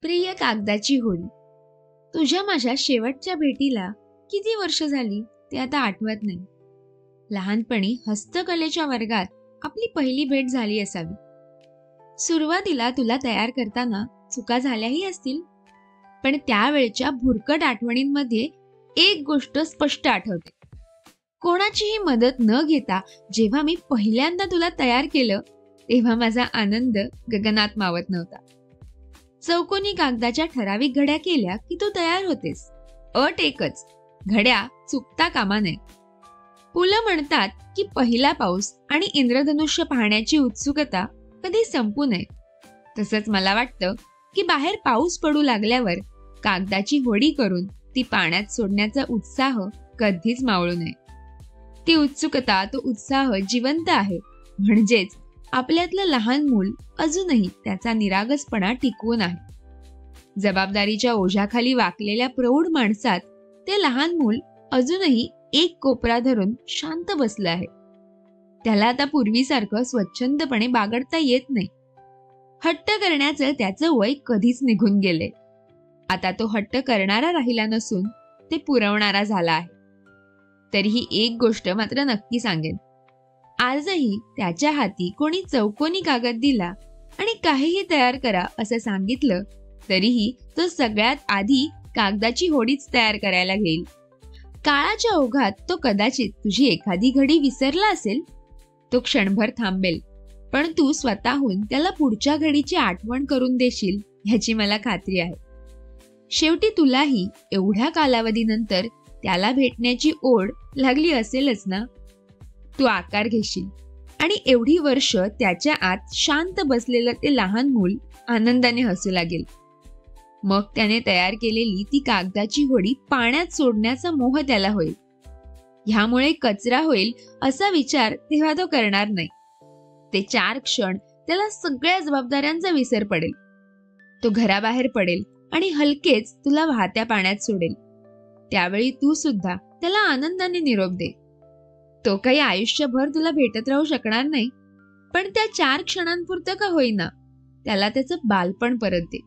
प्रिय कागदाची होडी. तुझ्या माझ्या शेवटच्या भेटीला किती वर्ष झाली ते आता आठवत नाही. लहानपणी हस्तकलेच्या वर्गात आपली पहिली भेट झाली असावी. सुरुवातीला तुला तयार करताना चुका झाल्याही असतील, पण त्यावेळच्या भुरकट आठवणींमध्ये एक गोष्ट स्पष्ट आठवते. कोणाचीही मदत न घेता जेव्हा मी पहिल्यांदा तुला तयार केलं तेव्हा माझा आनंद गगनात मावत नव्हता. चौकोनी कागदाच्या ठराविक घड्या केल्या की तू तयार होतेस. अट एकच, घड्या चुकता कामा नये. पुलं म्हणतात की पहिला पाऊस आणि इंद्रधनुष्य पाहण्याची उत्सुकता कधी संपू नये. तसंच मला वाटतं की बाहेर पाऊस पडू लागल्यावर कागदाची होडी करून ती पाण्यात सोडण्याचा उत्साह कधीच मावळू नये. ती उत्सुकता, तो उत्साह जिवंत आहे. म्हणजेच आपल्यातलं लहान मूल अजूनही त्याचा निरागसपणा टिकवून आहे. जबाबदारीच्या ओझ्याखाली वाकलेल्या प्रौढ माणसात ते लहान मूल अजूनही एक कोपरा धरून शांत बसलं आहे. त्याला आता पूर्वीसारखं स्वच्छंदपणे बागडता येत नाही. हट्ट करण्याचं त्याचं वय कधीच निघून गेले. आता तो हट्ट करणारा राहिला नसून ते पुरवणारा झाला आहे. तरीही एक गोष्ट मात्र नक्की सांगेन, आजही त्याच्या हाती कोणी चौकोनी कागद दिला आणि काहीही तयार करा असं सांगितलं तरीही तो सगळ्यात आधी कागदाची होडीच तयार करायला घेईल. काळाच्या ओघात तो कदाचित तुझी एखादी घडी विसरला असेल. तो क्षणभर थांबेल, पण तू स्वतःहून त्याला पुढच्या घडीची आठवण करून देशील ह्याची मला खात्री आहे. शेवटी तुलाही एवढ्या कालावधीनंतर त्याला भेटण्याची ओढ लागली असेलच ना. तू आकार घेशील आणि एवढी वर्ष त्याच्या आत शांत बसलेलं ते लहान मूल आनंदाने हसू लागेल. मग त्याने तयार केलेली ती कागदाची होडी पाण्यात सोडण्याचा मोह त्याला होईल. ह्यामुळे कचरा होईल असा विचार तेव्हा तो करणार नाही. ते 4 क्षण त्याला सगळ्या जबाबदाऱ्यांचा विसर पडेल. तो घराबाहेर पडेल आणि हलकेच तुला वाहत्या पाण्यात सोडेल. त्यावेळी तू सुद्धा त्याला आनंदाने निरोप दे. तो काही आयुष्यभर तुला भेटत राहू शकणार नाही, पण त्या 4 क्षणांपुरतं का होईना त्याला त्याचं बालपण परत दे.